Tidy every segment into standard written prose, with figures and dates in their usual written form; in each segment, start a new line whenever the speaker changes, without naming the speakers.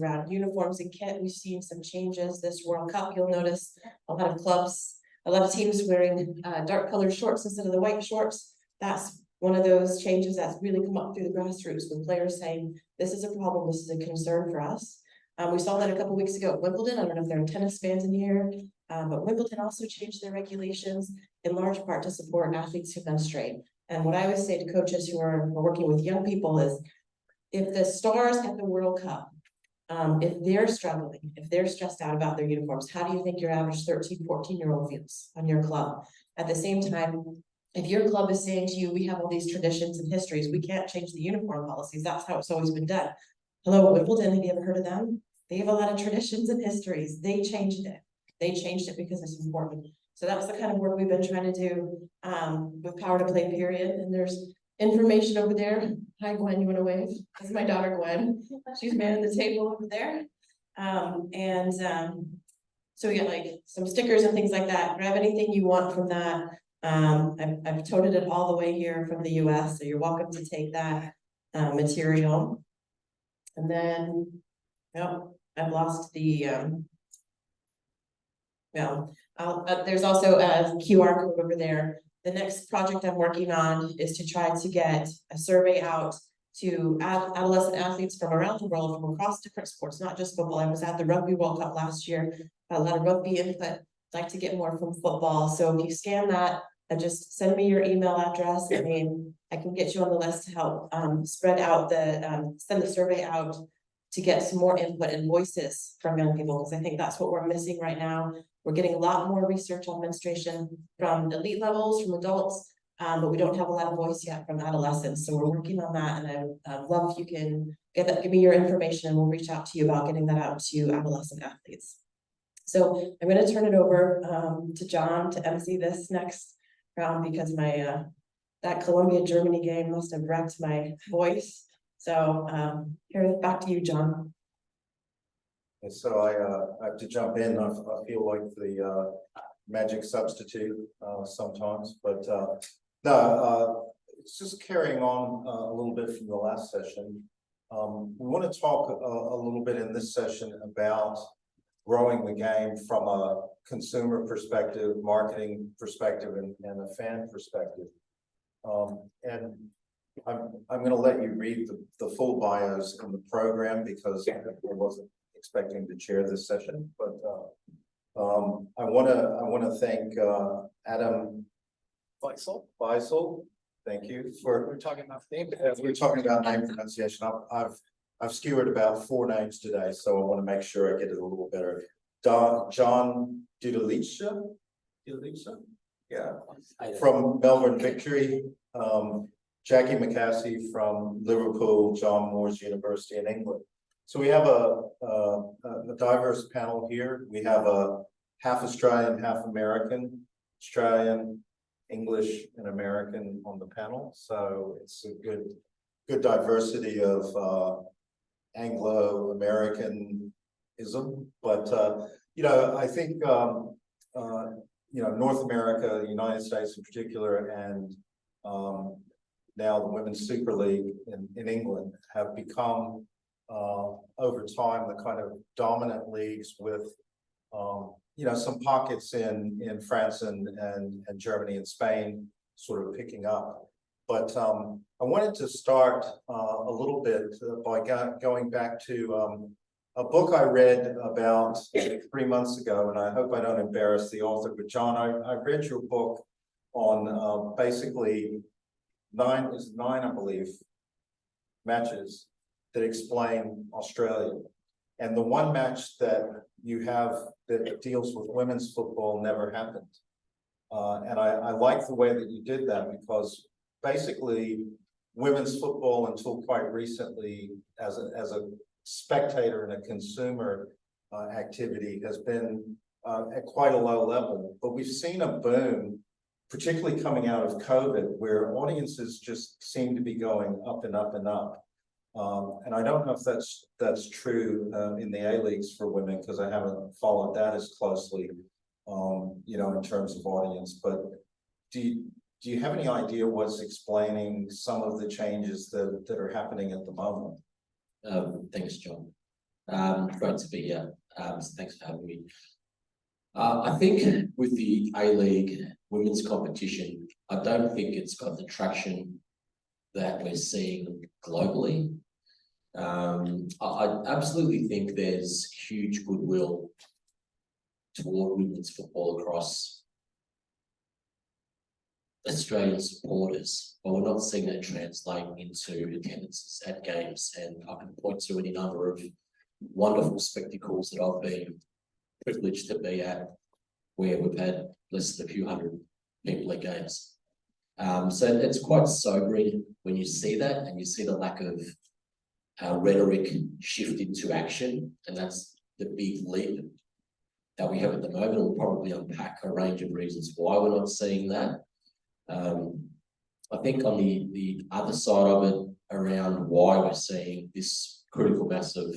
around uniforms in Kent. We've seen some changes this World Cup. You'll notice a lot of clubs, a lot of teams wearing dark colored shorts instead of the white shorts. That's one of those changes that's really come up through the grassroots with players saying, this is a problem, this is a concern for us. We saw that a couple weeks ago at Wimbledon. I don't know if there are tennis fans in here, but Wimbledon also changed their regulations in large part to support athletes who menstruate. And what I always say to coaches who are working with young people is, if the stars at the World Cup, if they're struggling, if they're stressed out about their uniforms, how do you think your average 13, 14-year-old feels on your club? At the same time, if your club is saying to you, we have all these traditions and histories, we can't change the uniform policies, that's how it's always been done. Hello, Wimbledon, have you ever heard of them? They have a lot of traditions and histories. They changed it. They changed it because it's important. So that's the kind of work we've been trying to do with Power to Play, period. And there's information over there. Hi, Gwen, you want to wave? This is my daughter, Gwen. She's manning the table over there. So we got like some stickers and things like that. Grab anything you want from that. I've toted it all the way here from the US, so you're welcome to take that material. And then, I've lost the, there's also a QR code over there. The next project I'm working on is to try to get a survey out to adolescent athletes from around the world, from across different sports, not just football. I was at the Rugby World Cup last year, a lot of rugby input. I'd like to get more from football. So if you scan that, just send me your email address. I mean, I can get you on the list to help spread out the, send the survey out to get some more input and voices from young people, because I think that's what we're missing right now. We're getting a lot more research on menstruation from elite levels, from adults, but we don't have a lot of voice yet from adolescents. So we're working on that, and I would love if you can give me your information, and we'll reach out to you about getting that out to adolescent athletes. So I'm going to turn it over to John to MC this next round, because my that Colombia-Germany game must have wrecked my voice. So here, back to you, John.
And so I have to jump in. I feel like the magic substitute sometimes, but it's just carrying on a little bit from the last session. We want to talk a little bit in this session about growing the game from a consumer perspective, marketing perspective, and a fan perspective. And I'm going to let you read the full bios in the program, because I wasn't expecting to chair this session, but I want to thank Adam Faisal. Thank you for.
We're talking about name.
We're talking about name pronunciation. I've skewered about 4 names today, so I want to make sure I get it a little better. John Dudalica, yeah, from Melbourne Victory. Jackie McCassie from Liverpool John Moores University in England. So we have a diverse panel here. We have a half Australian, half American, Australian, English, and American on the panel. So it's a good diversity of Anglo-Americanism. But you know, I think you know, North America, the United States in particular, and now the Women's Super League in England have become over time the kind of dominant leagues, with you know, some pockets in France and Germany and Spain sort of picking up. But I wanted to start a little bit by going back to a book I read about 3 months ago, and I hope I don't embarrass the author, but John, I read your book on basically nine, I believe, matches that explain Australia. And the one match that you have that deals with women's football never happened. And I like the way that you did that, because basically women's football until quite recently as a spectator and a consumer activity has been at quite a low level. But we've seen a boom, particularly coming out of COVID, where audiences just seem to be going up and up and up. And I don't know if that's true in the A-Leagues for women, because I haven't followed that as closely, you know, in terms of audience. But do you have any idea what's explaining some of the changes that are happening at the moment?
Thanks, John.
Great to be here. So thanks for having me. I think with the A-League women's competition, I don't think it's got the traction that we're seeing globally. I absolutely think there's huge goodwill toward women's football across Australian supporters, but we're not seeing that translate into attendances at games. And I can point to any number of wonderful spectacles that I've been privileged to be at, where we've had less than a few hundred people at games. So it's quite sobering when you see that, and you see the lack of rhetoric shift into action, and that's the big leap that we have at the moment. We'll probably unpack a range of reasons why we're not seeing that. I think on the other side of it, around why we're seeing this critical mass of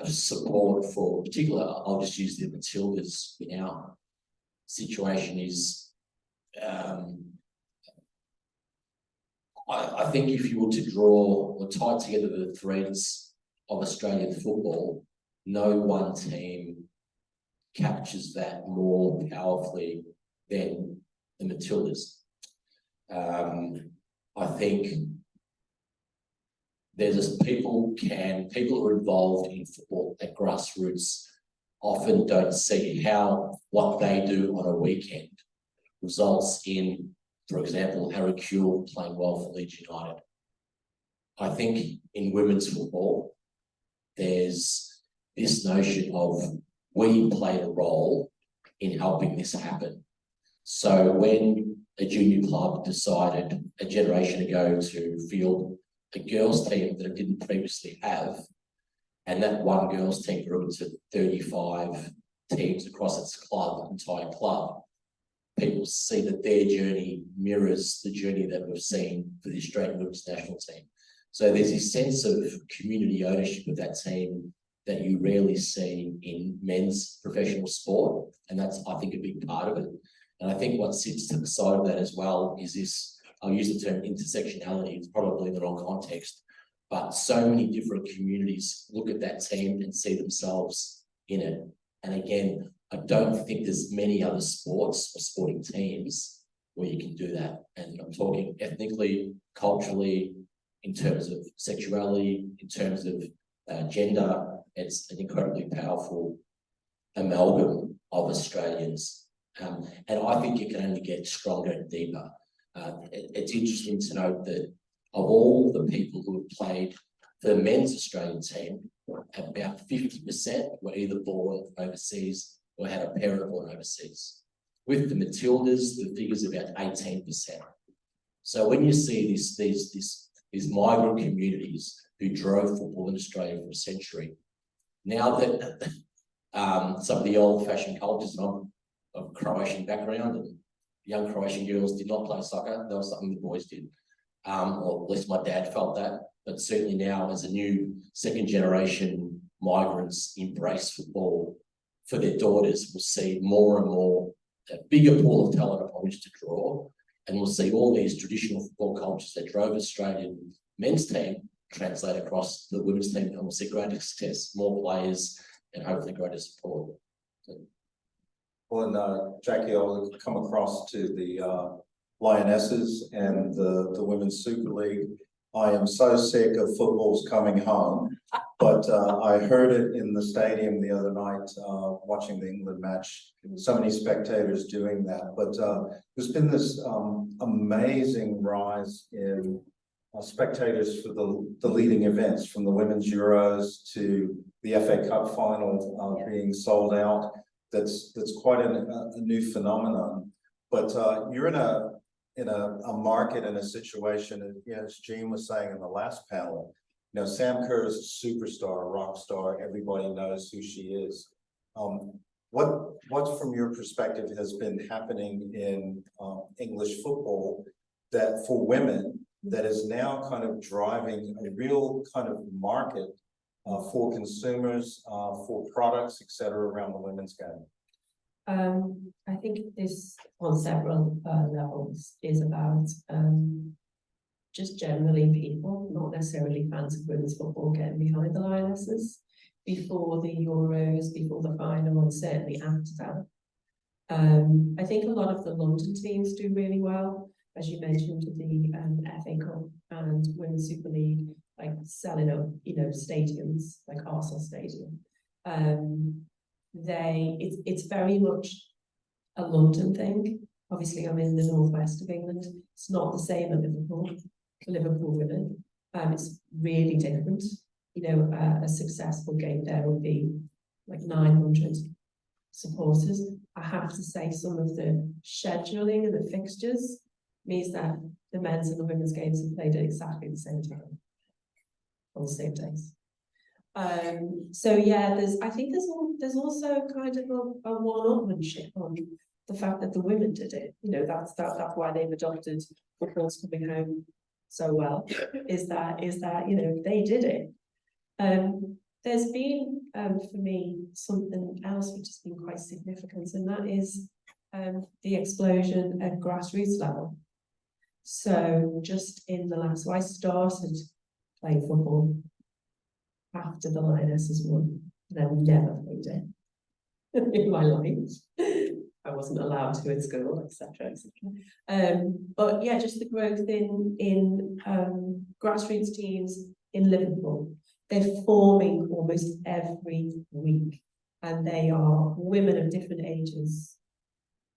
support for particular, I'll just use the Matildas in our situation, is I think if you were to draw or tie together the threads of Australian football, no one team captures that more powerfully than the Matildas. I think there's people who are involved in football at grassroots often don't see how what they do on a weekend results in, for example, Harry Kewell playing well for Leeds United. I think in women's football, there's this notion of we play a role in helping this happen. So when a junior club decided a generation ago to field a girls' team that it didn't previously have, and that one girls' team grew into 35 teams across its entire club, people see that their journey mirrors the journey that we've seen for the Australian women's national team. So there's a sense of community ownership of that team that you rarely see in men's professional sport, and that's, I think, a big part of it. And I think what sits to the side of that as well is this, I'll use the term intersectionality, it's probably in the wrong context, but so many different communities look at that team and see themselves in it. And again, I don't think there's many other sports or sporting teams where you can do that. And I'm talking ethnically, culturally, in terms of sexuality, in terms of gender. It's an incredibly powerful amalgam of Australians. And I think it can only get stronger and deeper. It's interesting to note that of all the people who have played for the men's Australian team, about 50% were either born overseas or had a parent born overseas. With the Matildas, the figure's about 18%. So when you see these migrant communities who drove football in Australia for a century, now that some of the old-fashioned cultures, and I'm of Croatian background, and young Croatian girls did not play soccer. That was something the boys did. Or at least my dad felt that. But certainly now, as a new second generation migrants embrace football for their daughters, we'll see more and more a bigger pool of talent upon which to draw. And we'll see all these traditional football cultures that drove Australian men's team translate across the women's team, and we'll see greater success, more players, and hopefully greater support.
Well, and Jackie, I'll come across to the Lionesses and the Women's Super League. I am so sick of football's coming home, but I heard it in the stadium the other night watching the England match. So many spectators doing that, but there's been this amazing rise in spectators for the leading events, from the Women's Euros to the FA Cup final being sold out. That's quite a new phenomenon. But you're in a market, in a situation, and as Jean was saying in the last panel, you know, Sam Kerr is a superstar, a rock star. Everybody knows who she is. What from your perspective has been happening in English football that for women that is now kind of driving a real kind of market for consumers, for products, et cetera, around the women's game?
I think this on several levels is about just generally people, not necessarily fans of women's football, getting behind the Lionesses before the Euros, before the final, and certainly after that. I think a lot of the London teams do really well, as you mentioned, the FA Cup and Women's Super League, like selling up, stadiums like Arsenal Stadium. It's very much a London thing. Obviously, I'm in the northwest of England. It's not the same at Liverpool. Liverpool women. It's really different. A successful game there would be like 900 supporters. I have to say, some of the scheduling and the fixtures means that the men's and the women's games are played at exactly the same time on the same days. So yeah, I think there's also kind of a one-upmanship on the fact that the women did it. That's why they've adopted football's coming home so well. Is that they did it. There's been for me something else which has been quite significant, and that is the explosion at grassroots level. So just in the last, so I started playing football after the Lionesses won, and I've never played it in my life. I wasn't allowed to at school, etc., etc. But yeah, just the growth in grassroots teams in Liverpool. They're forming almost every week, and they are women of different ages,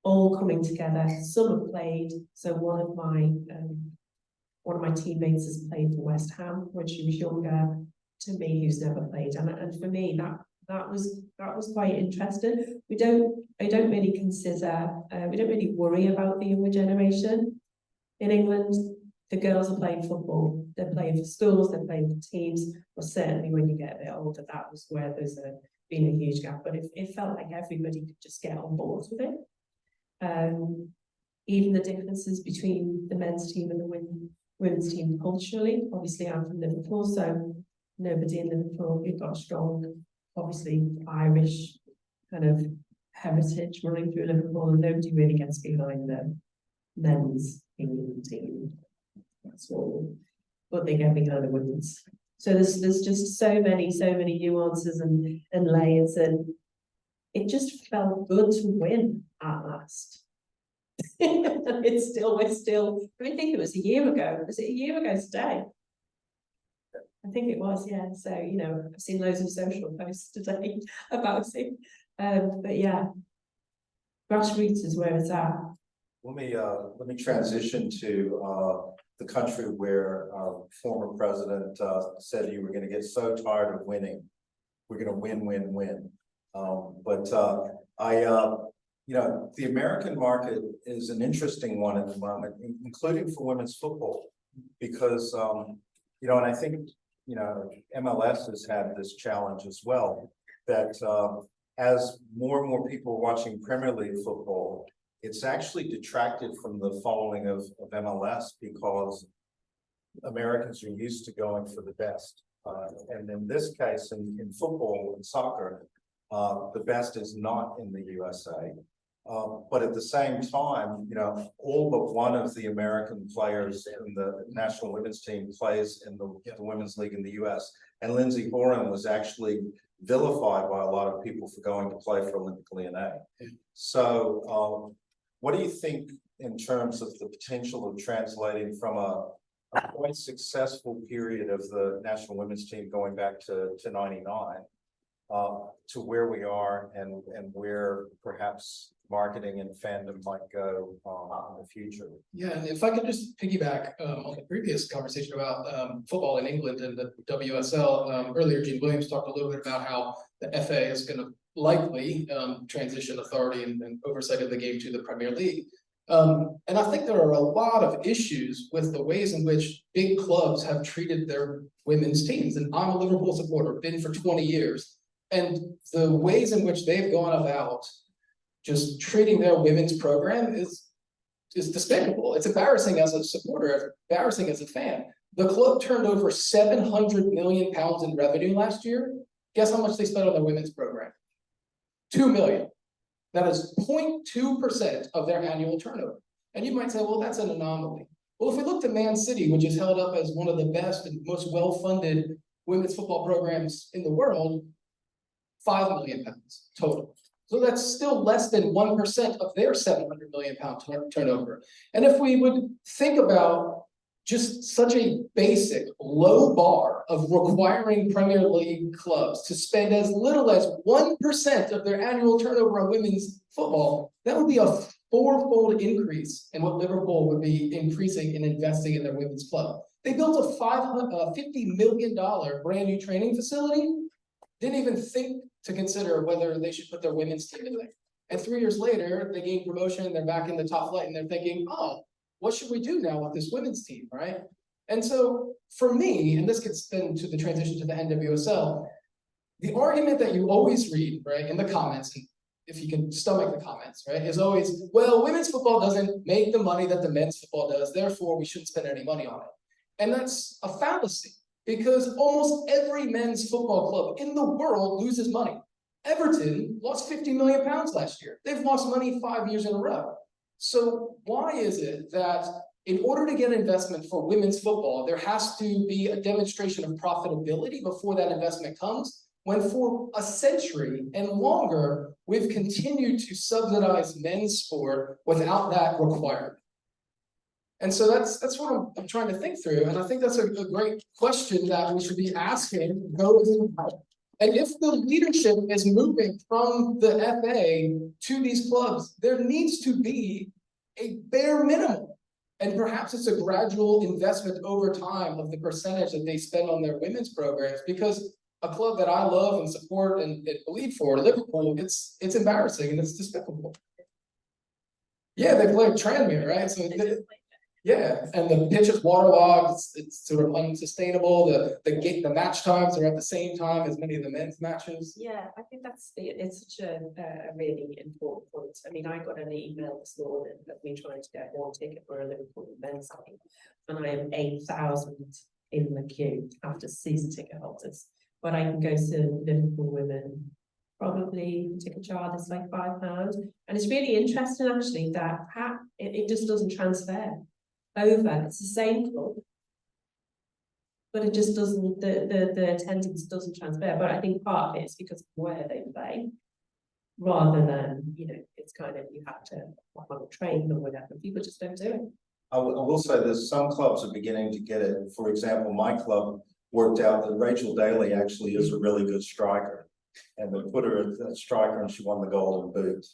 all coming together. Some have played. So one of my teammates has played for West Ham when she was younger. To me, who's never played, and for me that was quite interesting. I don't really consider, we don't really worry about the younger generation in England. The girls are playing football, they're playing for schools, they're playing for teams, but certainly when you get a bit older, that was where there's been a huge gap. But it felt like everybody could just get on board with it. Even the differences between the men's team and the women's team culturally. Obviously, I'm from Liverpool, so nobody in Liverpool, we've got a strong, obviously, Irish kind of heritage running through Liverpool, and nobody really gets behind the men's England team. That's all. But they get behind the women's. So there's just so many nuances and layers, and it just felt good to win at last. We're still, I think it was a year ago. Was it a year ago today? I think it was, yeah. So, I've seen loads of social posts today about it. But yeah, grassroots is where it's at.
Let me transition to the country where our former president said you were going to get so tired of winning. We're going to win. The American market is an interesting one at the moment, including for women's football, because and I think MLS has had this challenge as well, that as more and more people are watching Premier League football, it's actually detracted from the following of MLS, because Americans are used to going for the best. And in this case, in football and soccer, the best is not in the USA. But at the same time, all but one of the American players in the national women's team plays in the women's league in the US. And Lindsay Horan was actually vilified by a lot of people for going to play for Olympic Lyonnais. So what do you think in terms of the potential of translating from a quite successful period of the national women's team going back to 99 to where we are, and where perhaps marketing and fandom might go in the future?
Yeah, and if I could just piggyback on the previous conversation about football in England and the WSL. Earlier, Gene Williams talked a little bit about how the FA is going to likely transition authority and oversight of the game to the Premier League. And I think there are a lot of issues with the ways in which big clubs have treated their women's teams. And I'm a Liverpool supporter, been for 20 years. And the ways in which they've gone about just treating their women's program is despicable. It's embarrassing as a supporter, embarrassing as a fan. The club turned over £700 million in revenue last year. Guess how much they spent on their women's program? $2 million. That is 0.2% of their annual turnover. And you might say, well, that's an anomaly. Well, if we look to Man City, which is held up as one of the best and most well-funded women's football programs in the world, £5 million total. So that's still less than 1% of their £700 million turnover. And if we would think about just such a basic low bar of requiring Premier League clubs to spend as little as 1% of their annual turnover on women's football, that would be a fourfold increase in what Liverpool would be increasing in investing in their women's club. They built a $50 million brand new training facility, didn't even think to consider whether they should put their women's team in there. And 3 years later, they gained promotion, they're back in the top flight, and they're thinking, oh, what should we do now with this women's team, right? And so for me, and this gets then to the transition to the NWSL, the argument that you always read, right, in the comments, and if you can stomach the comments, right, is always, well, women's football doesn't make the money that the men's football does, therefore we shouldn't spend any money on it. And that's a fallacy, because almost every men's football club in the world loses money. Everton lost £50 million last year. They've lost money 5 years in a row. So why is it that in order to get investment for women's football, there has to be a demonstration of profitability before that investment comes, when for a century and longer, we've continued to subsidize men's sport without that requirement? And so that's what I'm trying to think through. And I think that's a great question that we should be asking. And if the leadership is moving from the FA to these clubs, there needs to be a bare minimum. And perhaps it's a gradual investment over time of the percentage that they spend on their women's programs, because a club that I love and support and believe for, Liverpool, it's embarrassing and it's despicable. Yeah, they play Tranmere, right? So yeah, and the pitch is waterlogged. It's sort of unsustainable. The match times are at the same time as many of the men's matches.
Yeah, I think it's such a really important point. I mean, I got an email this morning of me trying to get one ticket for a Liverpool men's game, and I am 8,000 in the queue after season ticket holders. But I can go to Liverpool women. Probably ticket charge is like £5, and it's really interesting actually that it just doesn't transfer over. It's the same club, but it just doesn't, the attendance doesn't transfer. But I think part of it is because of where they play, rather than, you know, it's kind of, you have to hop on a train or whatever. People just don't do it.
I will say this, some clubs are beginning to get it. For example, my club worked out that Rachel Daly actually is a really good striker, and they put her at striker and she won the Golden Boot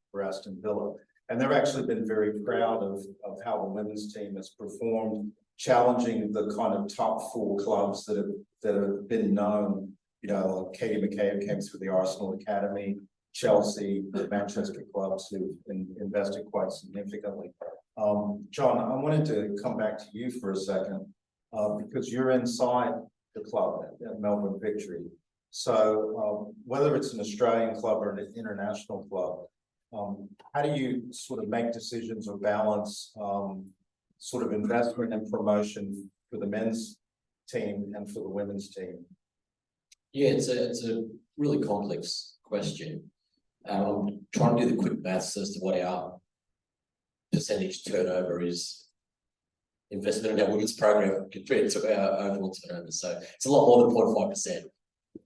for Aston Villa. And they've actually been very proud of how the women's team has performed, challenging the kind of top 4 clubs that have been known. You know, like Katie McCabe came through the Arsenal Academy, Chelsea, the Manchester clubs who've invested quite significantly. John, I wanted to come back to you for a second, because you're inside the club at Melbourne Victory. So whether it's an Australian club or an international club, how do you sort of make decisions or balance sort of investment and promotion for the men's team and for the women's team?
Yeah, it's a really complex question. I'm trying to do the quick maths as to what our percentage turnover is, investment in our women's program compared to our overall turnover. So it's a lot more than 0.5%,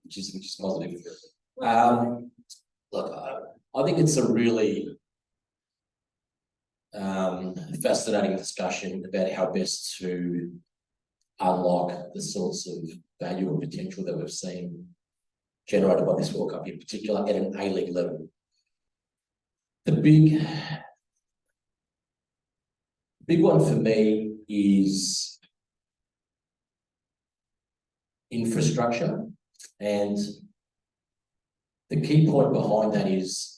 which is positive. Look, I think it's a really fascinating discussion about how best to unlock the sorts of value and potential that we've seen generated by this World Cup, in particular at an A-League level. The big one for me is infrastructure, and the key point behind that is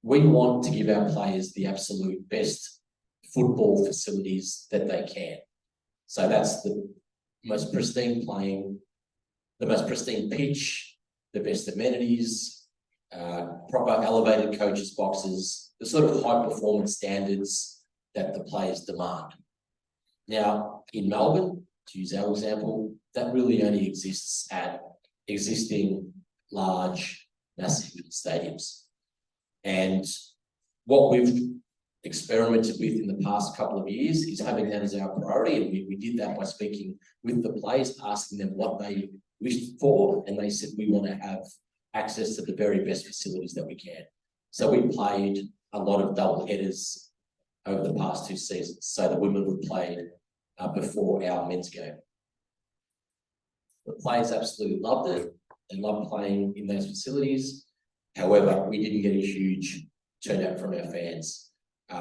we want to give our players the absolute best football facilities that they can. So that's the most pristine playing, the most pristine pitch, the best amenities, proper elevated coaches boxes, the sort of high performance standards that the players demand. Now, in Melbourne, to use our example, that really only exists at existing large, massive stadiums. And what we've experimented with in the past couple of years is having that as our priority, and we did that by speaking with the players, asking them what they wished for, and they said we want to have access to the very best facilities that we can. So we played a lot of double headers over the past 2 seasons, so the women would play before our men's game. The players absolutely loved it and loved playing in those facilities. However, we didn't get a huge turnout from our fans.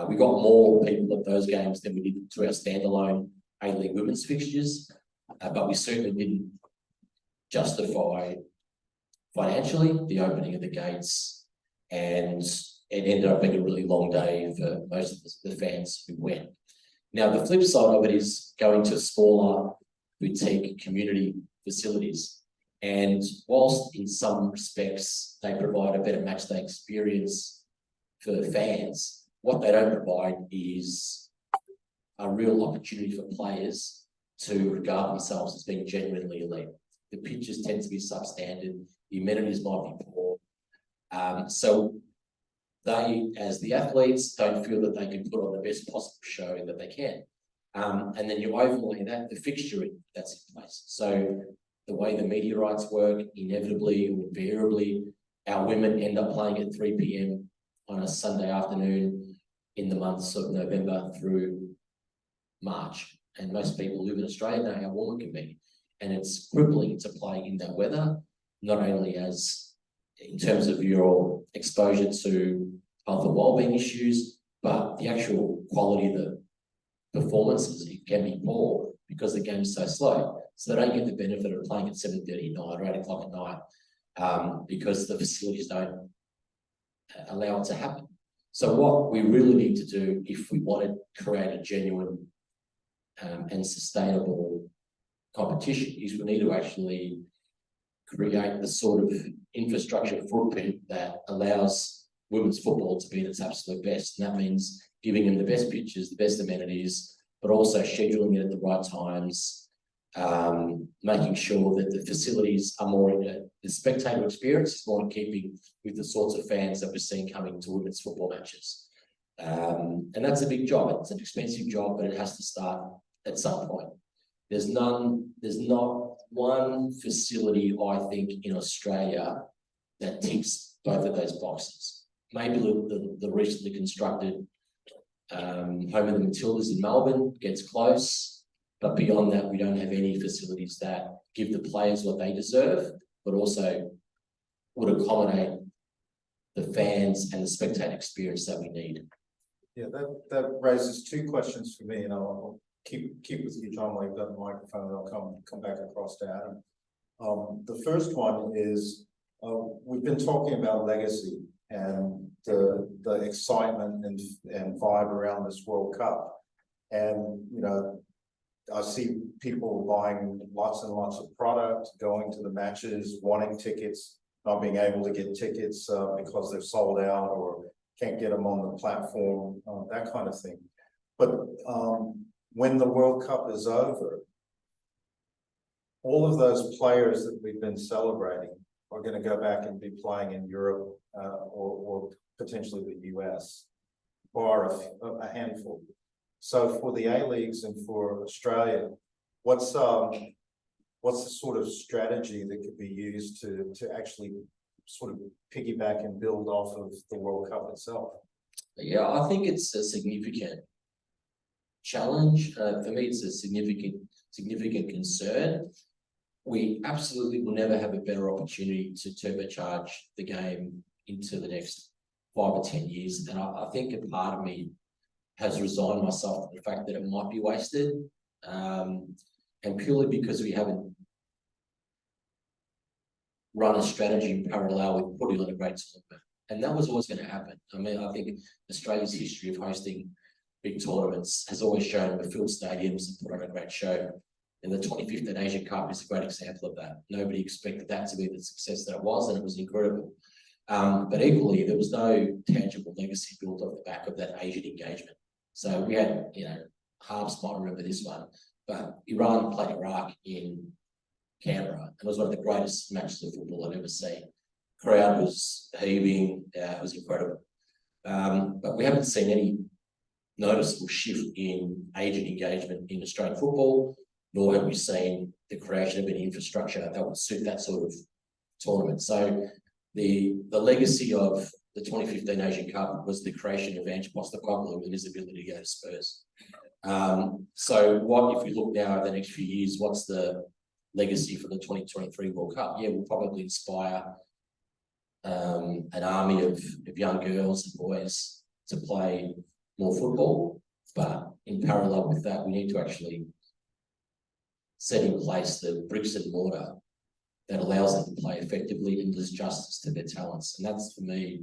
We got more people at those games than we did to our standalone A-League women's fixtures, but we certainly didn't justify financially the opening of the gates, and it ended up being a really long day for most of the fans who went. Now, the flip side of it is going to smaller boutique community facilities. And whilst in some respects they provide a better matchday experience for fans, what they don't provide is a real opportunity for players to regard themselves as being genuinely elite. The pitches tend to be substandard, the amenities might be poor. So they, as the athletes, don't feel that they can put on the best possible show that they can. And then you overlay that, the fixturing that's in place. So the way the media rights work, inevitably or invariably, our women end up playing at 3 p.m. on a Sunday afternoon in the months of November through March. And most people who live in Australia know how warm it can be. And it's crippling to play in that weather, not only as in terms of your exposure to health and wellbeing issues, but the actual quality of the performances, it can be poor because the game's so slow. So they don't get the benefit of playing at 7:30 at night or 8 o'clock at night because the facilities don't allow it to happen. So what we really need to do if we want to create a genuine and sustainable competition is we need to actually create the sort of infrastructure footprint that allows women's football to be at its absolute best. And that means giving them the best pitches, the best amenities, but also scheduling it at the right times, making sure that the facilities are more in the spectator experience is more in keeping with the sorts of fans that we're seeing coming to women's football matches. And that's a big job. It's an expensive job, but it has to start at some point. There's not one facility, I think, in Australia that ticks both of those boxes. Maybe the recently constructed home of the Matildas in Melbourne gets close, but beyond that, we don't have any facilities that give the players what they deserve, but also would accommodate the fans and the spectator experience that we need.
Yeah, that raises 2 questions for me, and I'll keep with you, John, while you've got the microphone, and I'll come back across to Adam. The first one is, we've been talking about legacy and the excitement and vibe around this World Cup. And, you know, I see people buying lots and lots of product, going to the matches, wanting tickets, not being able to get tickets because they've sold out or can't get them on the platform, that kind of thing. But when the World Cup is over, all of those players that we've been celebrating are going to go back and be playing in Europe or potentially the US, bar a handful. So for the A-Leagues and for Australia, what's the sort of strategy that could be used to actually sort of piggyback and build off of the World Cup itself?
Yeah, I think it's a significant challenge. For me, it's a significant concern. We absolutely will never have a better opportunity to turbocharge the game into the next 5 or 10 years. And I think a part of me has resigned myself to the fact that it might be wasted. And purely because we haven't run a strategy in parallel with putting on a great tournament. And that was always going to happen. I mean, I think Australia's history of hosting big tournaments has always shown we filled stadiums and put on a great show. And the 2015 Asian Cup is a great example of that. Nobody expected that to be the success that it was, and it was incredible. But equally, there was no tangible legacy built off the back of that Asian engagement. So we had, you know, halves might remember this one, but Iran played Iraq in Canberra, and it was one of the greatest matches of football I've ever seen. Crowd was heaving, it was incredible. But we haven't seen any noticeable shift in agent engagement in Australian football, nor have we seen the creation of an infrastructure that would suit that sort of tournament. So the legacy of the 2015 Asian Cup was the creation of Ange Postecoglou and his ability to go to Spurs. So what if we look now at the next few years, what's the legacy for the 2023 World Cup? Yeah, we'll probably inspire an army of young girls and boys to play more football, but in parallel with that, we need to actually set in place the bricks and mortar that allows them to play effectively and does justice to their talents. And that's, for me,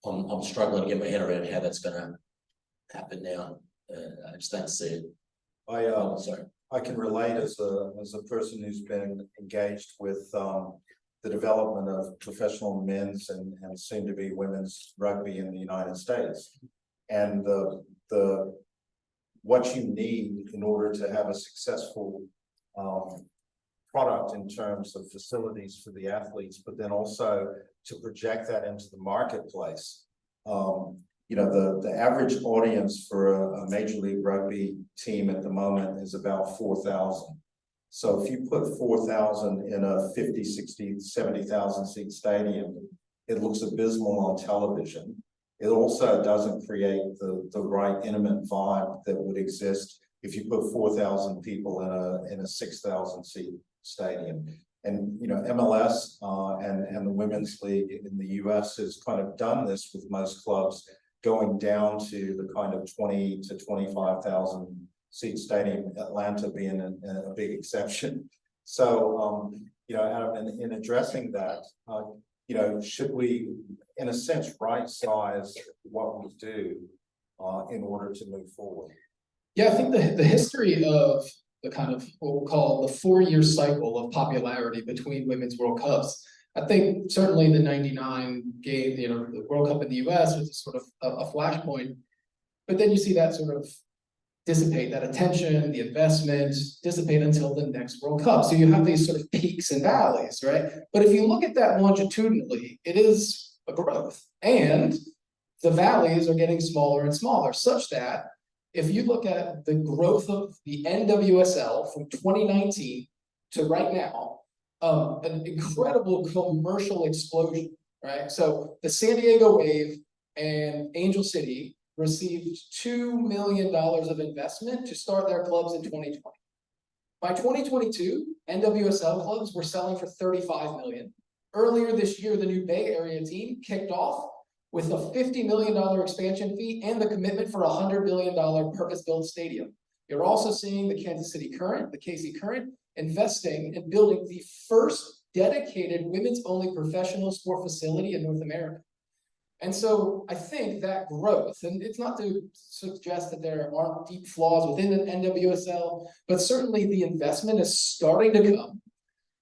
I'm struggling to get my head around how that's going to happen now. I just don't see it.
I can relate as a person who's been engaged with the development of professional men's and soon to be women's rugby in the United States. And what you need in order to have a successful product in terms of facilities for the athletes, but then also to project that into the marketplace. You know, the average audience for a Major League Rugby team at the moment is about 4,000. So if you put 4,000 in a 50, 60, 70,000 seat stadium, it looks abysmal on television. It also doesn't create the right intimate vibe that would exist if you put 4,000 people in a 6,000 seat stadium. And, you know, MLS and the Women's League in the US has kind of done this with most clubs, going down to the kind of 20 to 25,000 seat stadium, Atlanta being a big exception. So, you know, Adam, in addressing that, you know, should we, in a sense, right size what we do in order to move forward?
Yeah, I think the history of the kind of what we'll call the 4-year cycle of popularity between Women's World Cups. I think certainly the 99 game, you know, the World Cup in the US was sort of a flashpoint, but then you see that sort of dissipate, that attention, the investment, dissipate until the next World Cup. So you have these sort of peaks and valleys, right? But if you look at that longitudinally, it is a growth. And the valleys are getting smaller and smaller, such that if you look at the growth of the NWSL from 2019 to right now, an incredible commercial explosion, right? So the San Diego Wave and Angel City received $2 million of investment to start their clubs in 2020. By 2022, NWSL clubs were selling for $35 million. Earlier this year, the new Bay Area team kicked off with a $50 million expansion fee and the commitment for a $100 million purpose-built stadium. You're also seeing the Kansas City Current, the KC Current, investing in building the first dedicated women's-only professional sport facility in North America. And so I think that growth, and it's not to suggest that there aren't deep flaws within the NWSL, but certainly the investment is starting to come.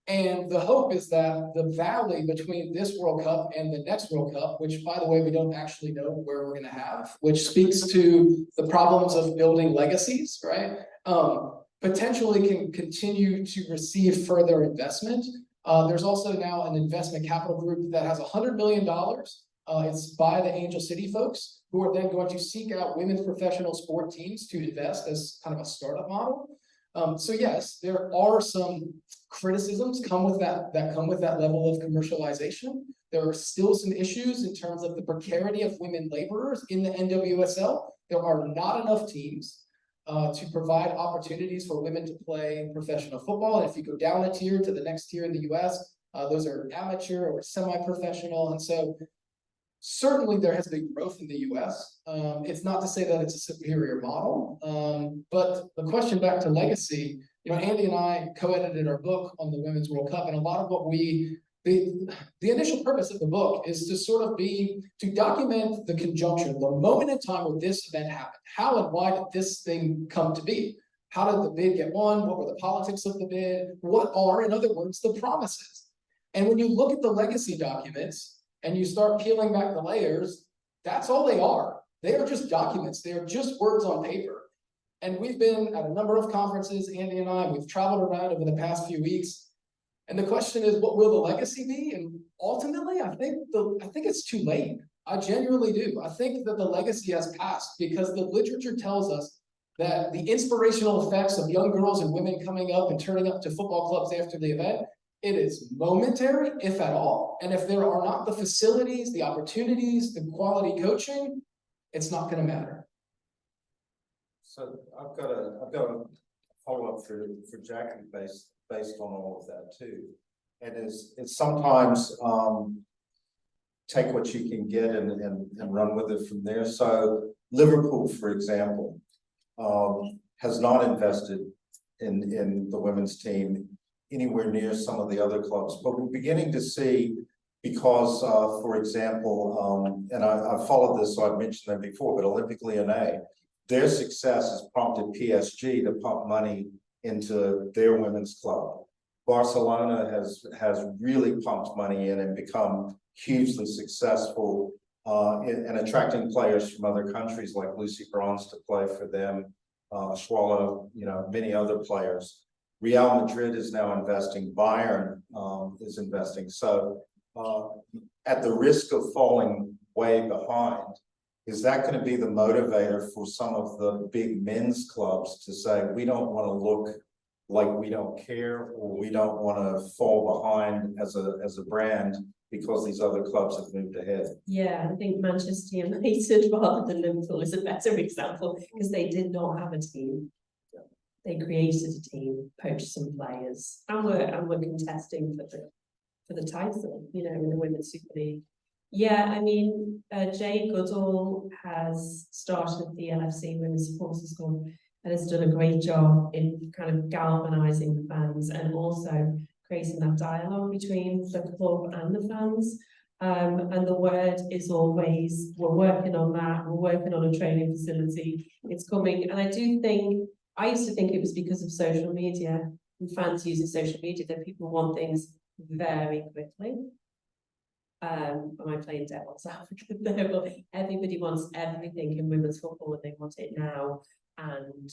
And the hope is that the valley between this World Cup and the next World Cup, which, by the way, we don't actually know where we're going to have, which speaks to the problems of building legacies, right? Potentially can continue to receive further investment. There's also now an investment capital group that has $100 million. It's by the Angel City folks, who are then going to seek out women's professional sport teams to invest as kind of a startup model. So yes, there are some criticisms come with that come with that level of commercialization. There are still some issues in terms of the precarity of women laborers in the NWSL. There are not enough teams to provide opportunities for women to play professional football. And if you go down a tier to the next tier in the US, those are amateur or semi-professional. And so certainly there has been growth in the US. It's not to say that it's a superior model, but the question back to legacy, you know, Andy and I co-edited our book on the Women's World Cup, and a lot of what the initial purpose of the book is to sort of to document the conjuncture, the moment in time where this event happened. How and why did this thing come to be? How did the bid get won? What were the politics of the bid? What are, in other words, the promises? And when you look at the legacy documents and you start peeling back the layers, that's all they are. They are just documents. They are just words on paper. And we've been at a number of conferences, Andy and I, we've traveled around over the past few weeks. And the question is, what will the legacy be? And ultimately, I think it's too late. I genuinely do. I think that the legacy has passed because the literature tells us that the inspirational effects of young girls and women coming up and turning up to football clubs after the event, it is momentary, if at all. And if there are not the facilities, the opportunities, the quality coaching, it's not going to matter.
So I've got a follow-up for Jackie based on all of that too. And it's sometimes take what you can get and run with it from there. So Liverpool, for example, has not invested in the women's team anywhere near some of the other clubs, but we're beginning to see, because for example, and I've followed this, so I've mentioned them before, but Olympique Lyonnais, their success has prompted PSG to pump money into their women's club. Barcelona has really pumped money in and become hugely successful in attracting players from other countries like Lucy Bronze to play for them, Swallow, many other players. Real Madrid is now investing, Bayern is investing. So at the risk of falling way behind, is that going to be the motivator for some of the big men's clubs to say, we don't want to look like we don't care, or we don't want to fall behind as a brand because these other clubs have moved ahead?
Yeah, I think Manchester United rather than Liverpool is a better example because they did not have a team. They created a team, poached some players, and we're contesting for the title, in the Women's Super League. Yeah, I mean, Jay Goodall has started the LFC Women's Supporters School and has done a great job in kind of galvanising the fans and also creating that dialogue between the club and the fans. And the word is always, we're working on that, we're working on a training facility, it's coming. And I used to think it was because of social media and fans using social media that people want things very quickly. Am I playing devil's advocate there? But everybody wants everything in women's football and they want it now. And,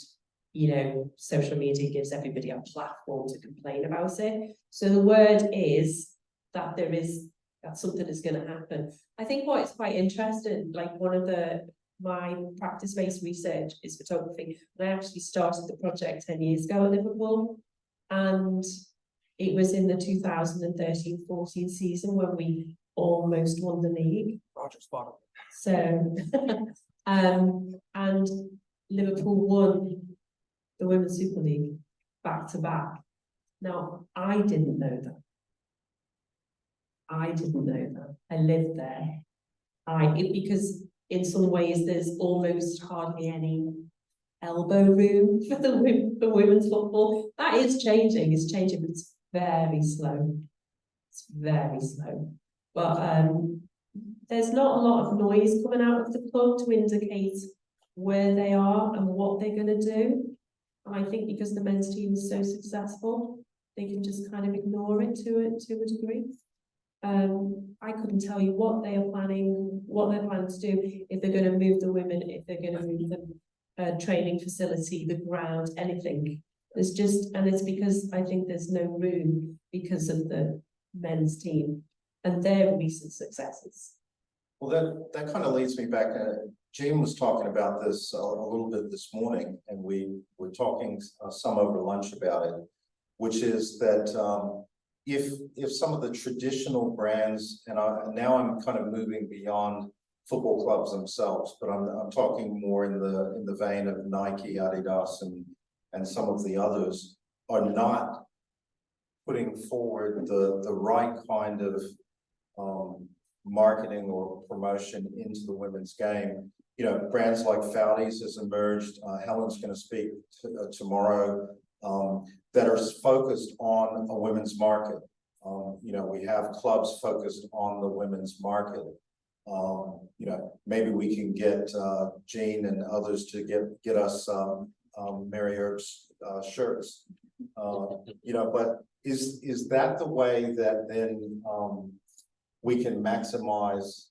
social media gives everybody a platform to complain about it. So the word is that that something is going to happen. I think what is quite interesting, like my practice-based research is photography. And I actually started the project 10 years ago at Liverpool. And it was in the 2013-14 season when we almost won the league.
Roger Spotted.
So, and Liverpool won the Women's Super League back to back. Now, I didn't know that. I lived there. Because in some ways there's almost hardly any elbow room for women's football. That is changing. It's changing, but it's very slow. It's very slow. But there's not a lot of noise coming out of the club to indicate where they are and what they're going to do. And I think because the men's team is so successful, they can just kind of ignore it to a degree. I couldn't tell you what they're planning to do, if they're going to move the women, if they're going to move the training facility, the ground, anything. And it's because I think there's no room because of the men's team and their recent successes.
Well, that kind of leads me back. Jean was talking about this a little bit this morning, and we were talking some over lunch about it, which is that if some of the traditional brands, and now I'm kind of moving beyond football clubs themselves, but I'm talking more in the vein of Nike, Adidas, and some of the others, are not putting forward the right kind of marketing or promotion into the women's game. Brands like Foudy's has emerged. Helen's going to speak tomorrow, that are focused on a women's market. We have clubs focused on the women's market. Maybe we can get Jean and others to get us Mary Earp's shirts. But is that the way that then we can maximize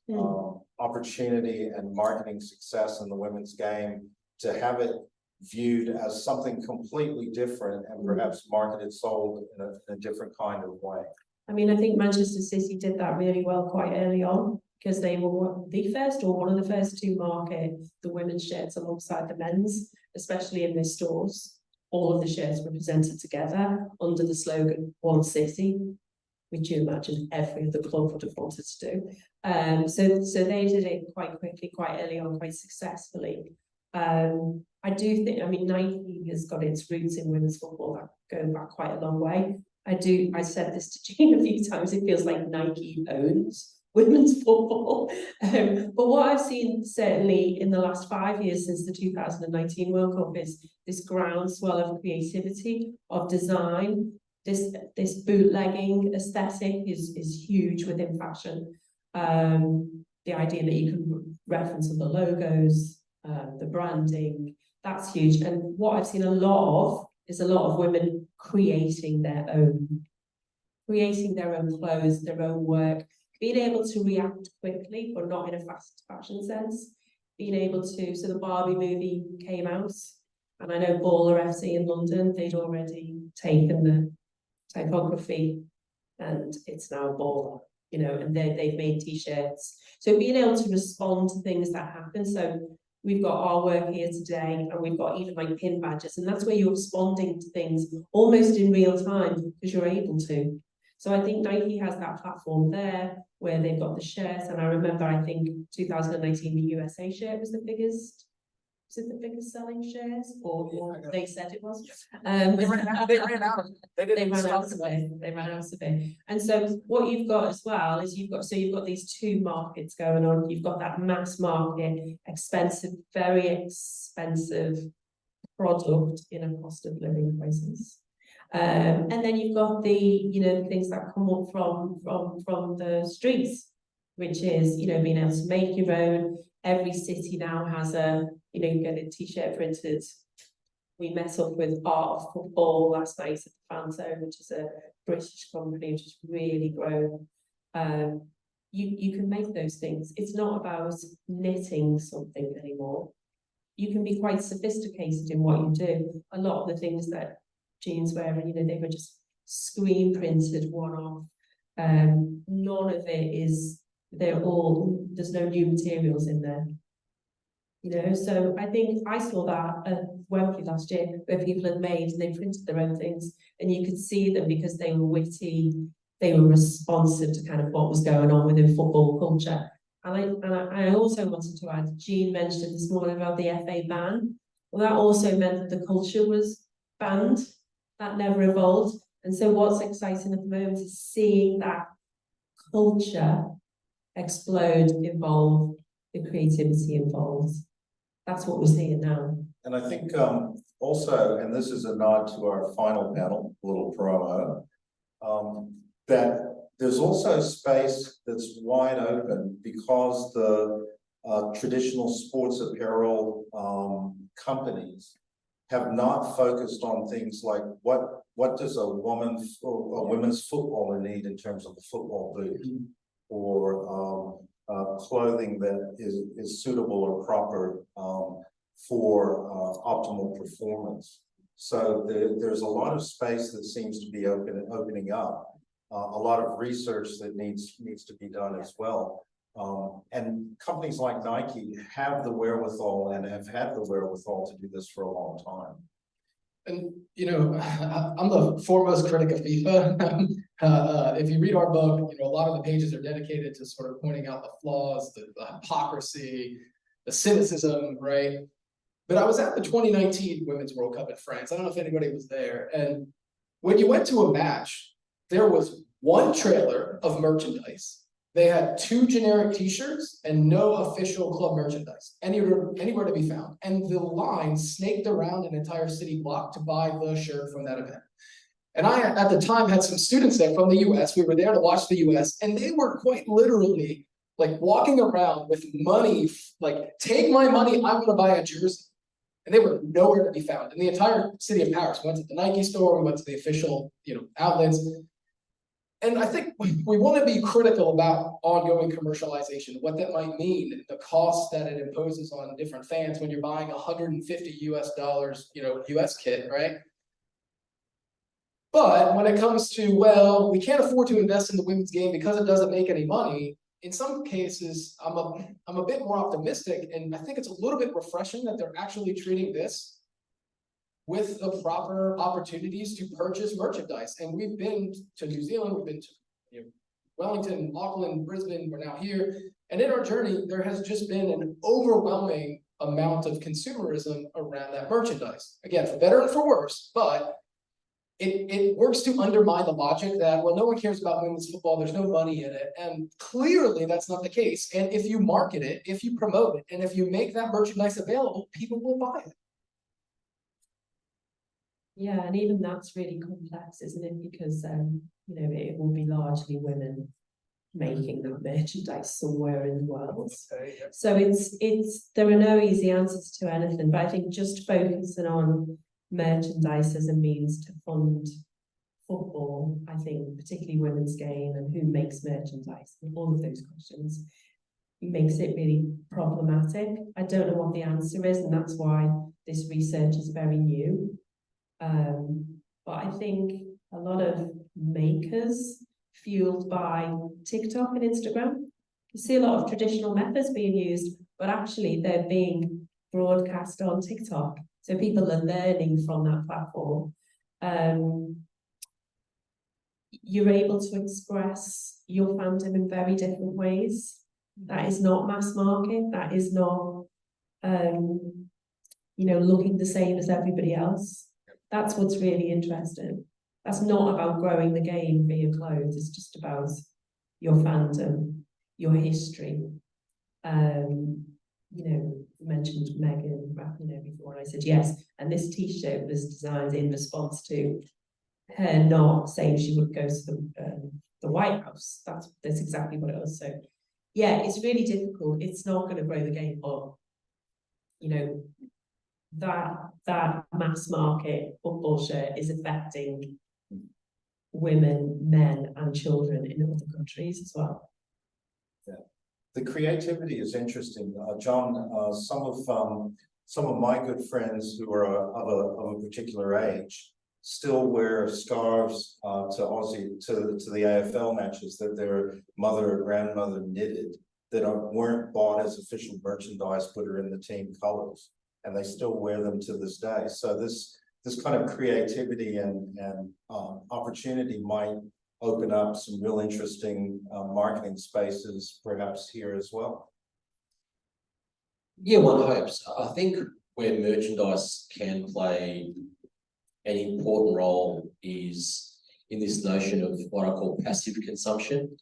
opportunity and marketing success in the women's game, to have it viewed as something completely different and perhaps marketed, sold in a different kind of way?
I mean, I think Manchester City did that really well quite early on. because they were the first or one of the first to market the women's shirts alongside the men's, especially in their stores. All of the shirts were presented together under the slogan "One City," which you imagine every other club would have wanted to do. So they did it quite quickly, quite early on, quite successfully. I do think, I mean, Nike has got its roots in women's football that go back quite a long way. I said this to Jean a few times, it feels like Nike owns women's football. But what I've seen certainly in the last 5 years since the 2019 World Cup is this groundswell of creativity, of design. This bootlegging aesthetic is huge within fashion. The idea that you can reference other logos, the branding, that's huge. And what I've seen a lot of is a lot of women creating their own clothes, their own work, being able to react quickly, but not in a fast fashion sense. Being able to, so the Barbie movie came out, and I know Baller FC in London, they'd already taken the typography, and it's now Baller, you know, and they've made t-shirts. So being able to respond to things that happen. So we've got our work here today, and we've got even like pin badges, and that's where you're responding to things almost in real time because you're able to. So I think Nike has that platform there where they've got the shirts, and I remember, I think 2019 the USA shirt was the biggest. Was it the biggest selling shares, or they said it was?
They ran out. They ran out of
it. They ran out of it. And so what you've got as well is you've got these two markets going on. You've got that mass market, expensive, very expensive product in a cost of living crisis. And then you've got the, you know, things that come up from the streets, which is, you know, being able to make your own. Every city now has a, you know, you get a t-shirt printed. We met up with Art of Football last night at the Fan Zone, which is a British company which has really grown. You can make those things. It's not about knitting something anymore. You can be quite sophisticated in what you do. A lot of the things that Jean's wearing, you know, they were just screen printed one-off. None of it is, there's no new materials in there. You know, so I think I saw that at Wembley last year, where people had made, they printed their own things, and you could see them because they were witty, they were responsive to kind of what was going on within football culture. And I also wanted to add, Jean mentioned this morning about the FA ban. Well, that also meant that the culture was banned. That never evolved. And so what's exciting at the moment is seeing that culture explode, evolve, the creativity involved. That's what we're seeing now.
And I think also, and this is a nod to our final panel, a little promo, that there's also space that's wide open because the traditional sports apparel companies have not focused on things like what does a women's footballer need in terms of the football boot, or clothing that is suitable or proper for optimal performance. So there's a lot of space that seems to be opening up. A lot of research that needs to be done as well. And companies like Nike have the wherewithal and have had the wherewithal to do this for a long time.
And, you know, I'm the foremost critic of FIFA. If you read our book, you know, a lot of the pages are dedicated to sort of pointing out the flaws, the hypocrisy, the cynicism, right? But I was at the 2019 Women's World Cup in France. I don't know if anybody was there. And when you went to a match, there was one trailer of merchandise. They had 2 generic t-shirts and no official club merchandise anywhere to be found. And the line snaked around an entire city block to buy the shirt from that event. And I, at the time, had some students there from the US. We were there to watch the US, and they were quite literally like walking around with money, like, take my money, I'm gonna buy a jersey. And they were nowhere to be found. In the entire city of Paris, we went to the Nike store, we went to the official, you know, outlets. And I think we want to be critical about ongoing commercialization, what that might mean, the cost that it imposes on different fans when you're buying $150 US, you know, US kit, right? But when it comes to, well, we can't afford to invest in the women's game because it doesn't make any money, in some cases, I'm a bit more optimistic, and I think it's a little bit refreshing that they're actually treating this with the proper opportunities to purchase merchandise. And we've been to New Zealand, we've been to Wellington, Auckland, Brisbane, we're now here. And in our journey, there has just been an overwhelming amount of consumerism around that merchandise. Again, for better and for worse, but it works to undermine the logic that, well, no one cares about women's football, there's no money in it. And clearly that's not the case. And if you market it, if you promote it, and if you make that merchandise available, people will buy it.
Yeah, and even that's really complex, isn't it? Because it will be largely women making that merchandise somewhere in the world. So it's there are no easy answers to anything, but I think just focusing on merchandise as a means to fund football, I think particularly women's game and who makes merchandise and all of those questions makes it really problematic. I don't know what the answer is, and that's why this research is very new. But I think a lot of makers fueled by TikTok and Instagram, you see a lot of traditional methods being used, but actually they're being broadcast on TikTok. So people are learning from that platform. You're able to express your fandom in very different ways. That is not mass market. That is not, looking the same as everybody else. That's what's really interesting. That's not about growing the game for your clothes. It's just about your fandom, your history. You mentioned Megan, before, and I said yes. And this T-shirt was designed in response to her not saying she would go to the White House. That's exactly what it was. So, yeah, it's really difficult. It's not going to grow the game, but that mass market football shirt is affecting women, men, and children in other countries as well.
Yeah, the creativity is interesting, John. Some of my good friends who are of a particular age still wear scarves to the AFL matches that their mother or grandmother knitted that weren't bought as official merchandise, but are in the team colors, and they still wear them to this day. So this kind of creativity and opportunity might open up some real interesting marketing spaces, perhaps here as well.
Yeah, one hopes. I think where merchandise can play an important role is in this notion of what I call passive consumption.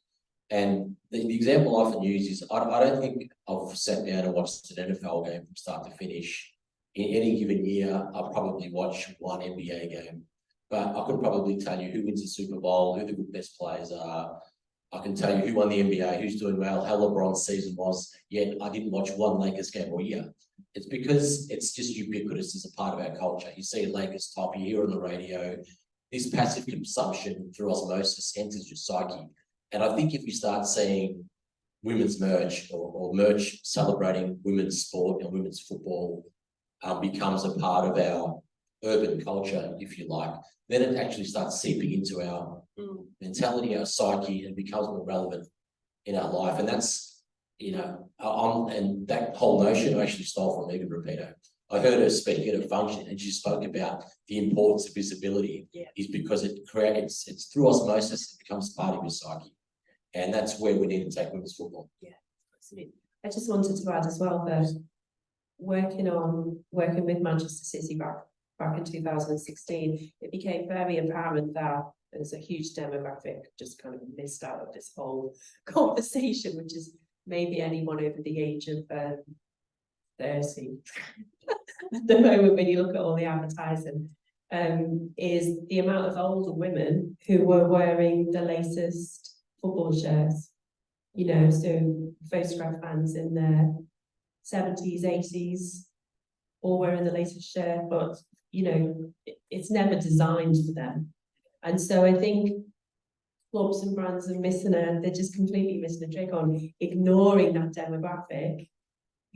And the example I often use is I don't think I've sat down and watched an NFL game from start to finish. In any given year, I'll probably watch one NBA game, but I could probably tell you who wins the Super Bowl, who the best players are. I can tell you who won the NBA, who's doing well, how LeBron's season was, yet I didn't watch one Lakers game all year. It's because it's just ubiquitous as a part of our culture. You see Lakers top, you hear on the radio, this passive consumption through osmosis enters your psyche. And I think if you start seeing women's merch or merch celebrating women's sport and women's football becomes a part of our urban culture, if you like, then it actually starts seeping into our mentality, our psyche, and becomes more relevant in our life. And that's, and that whole notion I actually stole from Megan Rapinoe. I heard her speak at a function, and she spoke about the importance of visibility is because it creates, it's through osmosis, it becomes part of your psyche. And that's where we need to take women's football.
Yeah, absolutely. I just wanted to add as well that working with Manchester City back in 2016, it became very apparent that there's a huge demographic just kind of missed out of this whole conversation, which is maybe anyone over the age of 30 at the moment when you look at all the advertising, is the amount of older women who were wearing the latest football shirts, so photograph fans in their 70s, 80s, all wearing the latest shirt, but it's never designed for them. And so I think clubs and brands are they're just completely missing a trick on ignoring that demographic,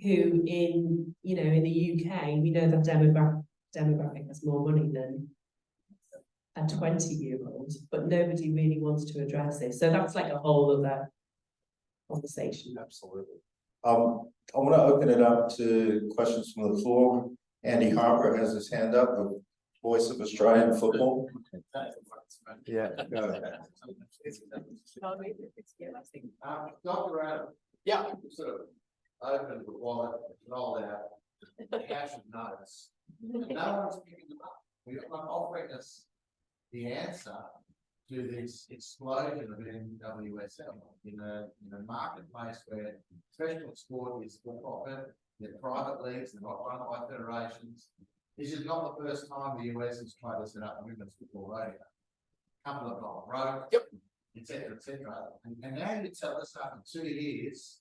who in the UK, we know that demographic has more money than a 20-year-old, but nobody really wants to address it. So that's like a whole conversation.
Absolutely. I want to open it up to questions from the floor. Andy Harper has his hand up, the voice of Australian football. Yeah, go ahead.
Dr. Adam.
Yeah.
Sort of opened the wallet, rolled out a cache of notes. And no one's picking them up. We're not offering us the answer to this explosion of NWSL in a marketplace where professional sport is for profit, they're private leagues, they're not run by federations. This is not the first time the US has tried to set up a women's football radio. Couple of dollars, right?
Yep.
Et cetera, et cetera. And now you tell us after 2 years,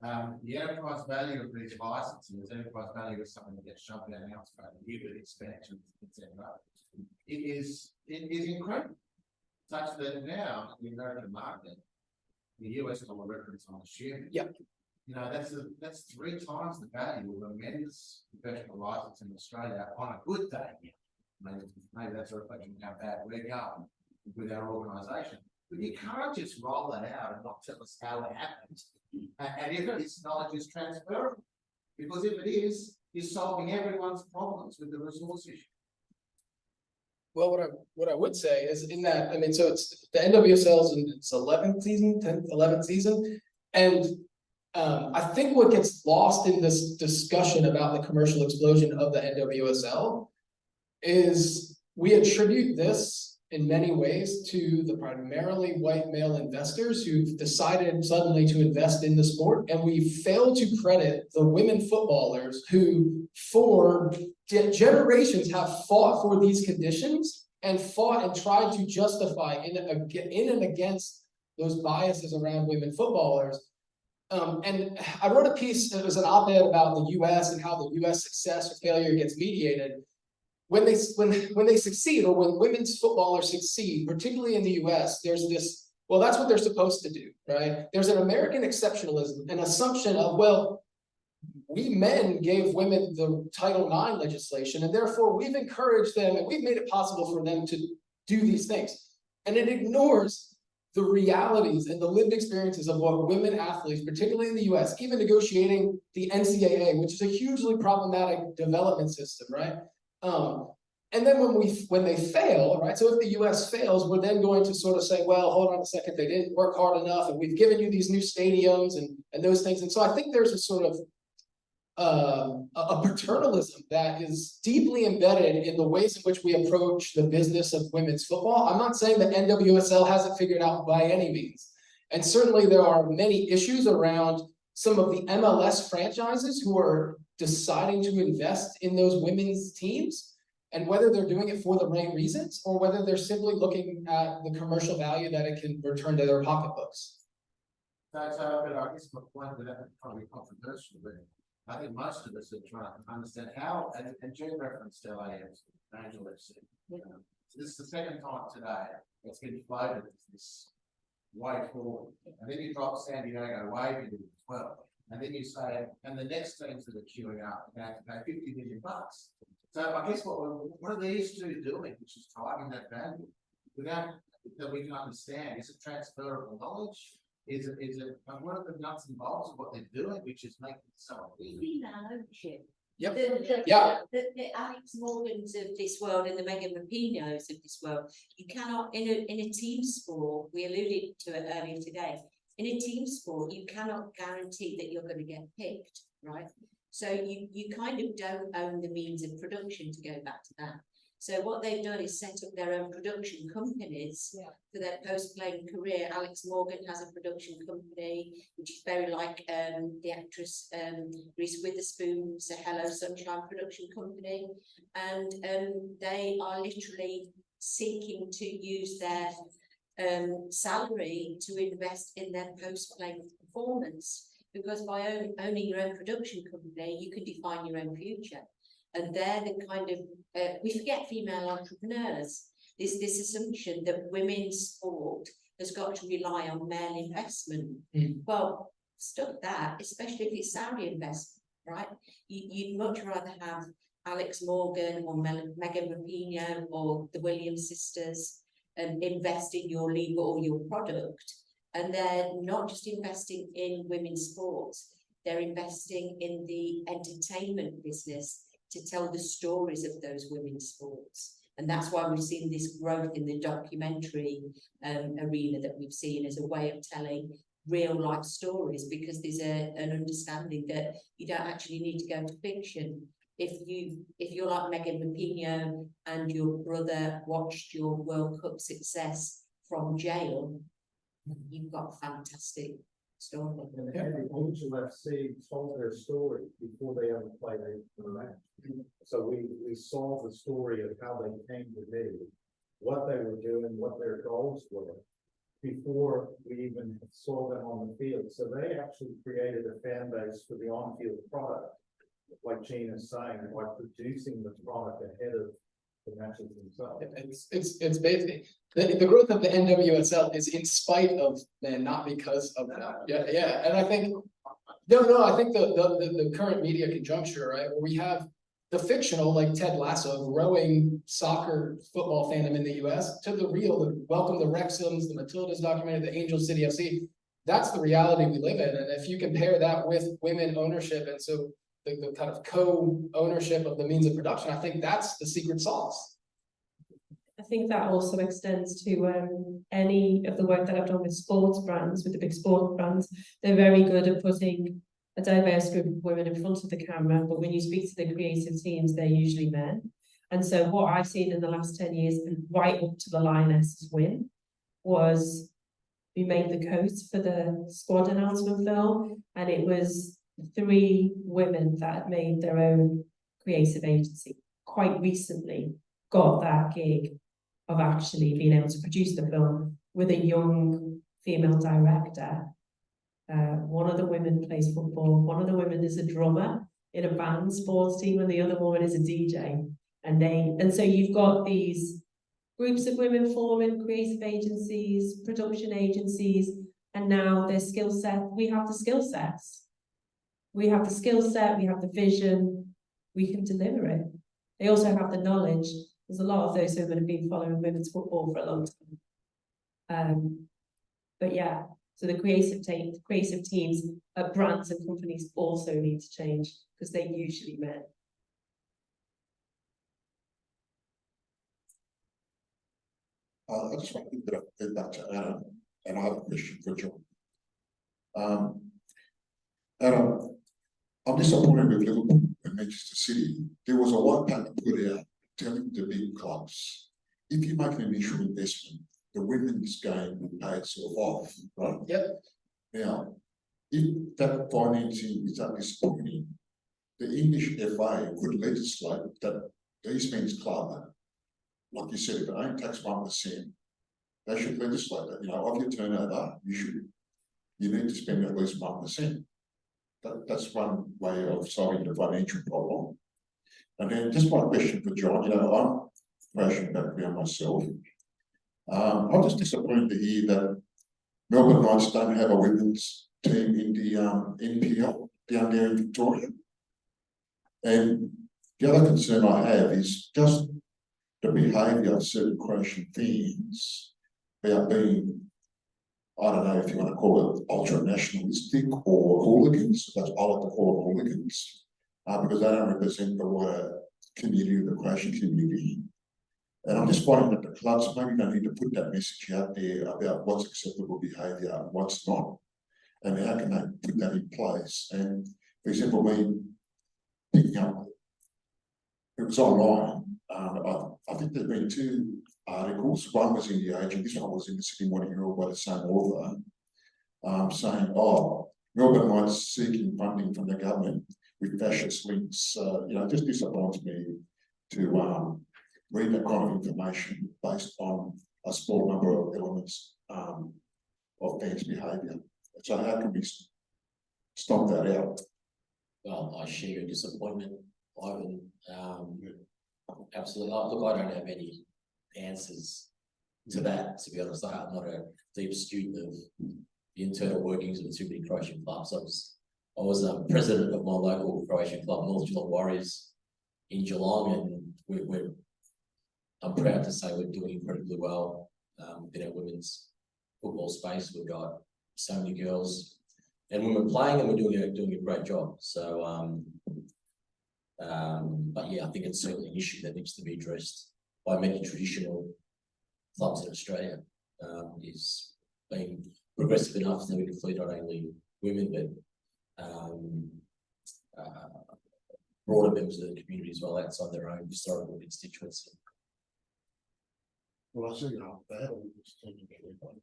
the enterprise value of these licenses, enterprise value is something that gets shoved down our throat, with expansion, et cetera. It is incredible. Such that now in the American market, the US dollar reference on the share.
Yep.
You know, that's 3 times the value of a men's professional license in Australia on a good day. Maybe that's a reflection of how bad we're going with our organisation. But you can't just roll that out and not tell us how it happened. And if this knowledge is transferable, because if it is, you're solving everyone's problems with the resource issue.
Well, what I would say is in that, I mean, so it's the NWSL's in its 11th season, 10th, 11th season. And I think what gets lost in this discussion about the commercial explosion of the NWSL is we attribute this in many ways to the primarily white male investors who've decided suddenly to invest in the sport. And we fail to credit the women footballers who for generations have fought for these conditions and fought and tried to justify in and against those biases around women footballers. And I wrote a piece, it was an op-ed about the US and how the US success or failure gets mediated. When they succeed, or when women's footballers succeed, particularly in the US, there's this, well, that's what they're supposed to do, right? There's an American exceptionalism, an assumption of, well, we men gave women the Title IX legislation, and therefore we've encouraged them and we've made it possible for them to do these things. And it ignores the realities and the lived experiences of what women athletes, particularly in the US, even negotiating the NCAA, which is a hugely problematic development system, right? And then when they fail, right? So if the US fails, we're then going to sort of say, well, hold on a second, they didn't work hard enough, and we've given you these new stadiums and those things. And so I think there's a sort of a paternalism that is deeply embedded in the ways in which we approach the business of women's football. I'm not saying that NWSL hasn't figured out by any means. And certainly there are many issues around some of the MLS franchises who are deciding to invest in those women's teams, and whether they're doing it for the right reasons or whether they're simply looking at the commercial value that it can return to their pocketbooks.
So I guess my point with that is probably controversial, but I think most of us are trying to understand how, and June referenced LAFC, Angel FC. So this is the second time today it's been floated as this way forward. And then you drop San Diego way into it as well. And then you say, and the next teams that are queuing up are going to pay $50 million. So I guess what are these two doing, which is driving that value without that we can understand? Is it transferable knowledge? Is it what are the nuts and bolts of what they're doing, which is making it so easy?
Female ownership.
Yep.
The Alex Morgans of this world and the Megan Rapinoes of this world, you cannot in a team sport. We alluded to it earlier today. In a team sport, you cannot guarantee that you're going to get picked, right? So you kind of don't own the means of production, to go back to that. So what they've done is set up their own production companies for their post-playing career. Alex Morgan has a production company, which is very like the actress Reese Witherspoon's Hello Sunshine production company. And they are literally seeking to use their salary to invest in their post-playing performance. Because by owning your own production company, you can define your own future. And they're the kind of, we forget female entrepreneurs. There's this assumption that women's sport has got to rely on male investment. Well, stuff that, especially if it's Saudi investment, right? You'd much rather have Alex Morgan or Megan Rapinoe or the Williams sisters invest in your league or your product And they're not just investing in women's sports, they're investing in the entertainment business to tell the stories of those women's sports. And that's why we've seen this growth in the documentary arena that we've seen as a way of telling real life stories, because there's an understanding that you don't actually need to go to fiction. If you're like Megan Rapinoe and your brother watched your World Cup success from jail, you've got a fantastic story.
And every Angel FC told their story before they ever played a match. So we saw the story of how they came to be, what they were doing, what their goals were, before we even saw them on the field. So they actually created a fan base for the on-field product, like Gene is saying, by producing the product ahead of the matches themselves.
It's basically, the growth of the NWSL is in spite of men, not because of them. Yeah, and I think, I think the current media conjuncture, right, where we have the fictional, like Ted Lasso, growing soccer football fandom in the US, to the real, the Welcome the Wrexhams, the Matildas documentary, the Angel City FC. That's the reality we live in. And if you compare that with women ownership, and so the kind of co-ownership of the means of production, I think that's the secret sauce.
I think that also extends to any of the work that I've done with sports brands, with the big sports brands. They're very good at putting a diverse group of women in front of the camera, but when you speak to the creative teams, they're usually men. And so what I've seen in the last 10 years, and right up to the Lionesses win, was we made the coast for the squad announcement film, and it was 3 women that had made their own creative agency quite recently, got that gig of actually being able to produce the film with a young female director. One of the women plays football, one of the women is a drummer in a band sports team, and the other woman is a DJ. And so you've got these groups of women forming creative agencies, production agencies, and now their skill set, we have the skill sets. We have the skill set, we have the vision, we can deliver it. They also have the knowledge. There's a lot of those women have been following women's football for a long time. But yeah, so the creative teams at brands and companies also need to change, because they're usually men.
I just want to give a bit of feedback to Adam, and I have a question for John. Adam, I'm disappointed with Liverpool and Manchester City. There was a white paper put out telling the big clubs, if you make an initial investment, the women's game will pay itself off, right?
Yep.
Now, if that financing is that disappointing, the English FA could legislate that these men's club, like you said, if it only takes 1%, they should legislate that, of your turnover, you need to spend at least 1%. That's one way of solving the financial problem. And then just my question for John, I'm Croatian background myself. I'm just disappointed to hear that Melbourne Knights don't have a women's team in the NPL down there in Victoria. And the other concern I have is just the behaviour of certain Croatian fans about being, I don't know if you want to call it ultra-nationalistic or hooligans. That's I like to call them hooligans, because they don't represent the wider community, the Croatian community. And I'm just finding that the clubs maybe don't need to put that message out there about what's acceptable behaviour and what's not, and how can they put that in place. And for example, when picking up, it was online. I think there's been 2 articles. One was in the Age, and this one was in the Sydney Morning Herald by the same author, saying, Melbourne Knights seeking funding from the government with fascist links. It just disappoints me to read that kind of information based on a small number of elements of fans' behaviour. So how can we stop that out?
Well, I share your disappointment, Ivan. Absolutely. Look, I don't have any answers to that, to be honest. I'm not a deep student of the internal workings of too many Croatian clubs. I was president of my local Croatian club, North Geelong Warriors, in Geelong, and I'm proud to say we're doing incredibly well in our women's football space. We've got so many girls and women playing, and we're doing a great job. So, but yeah, I think it's certainly an issue that needs to be addressed by many traditional clubs in Australia. Is being progressive enough that we include not only women but broader members of the community as well, outside their own historical constituency.
Well, I see how bad it was changing everybody.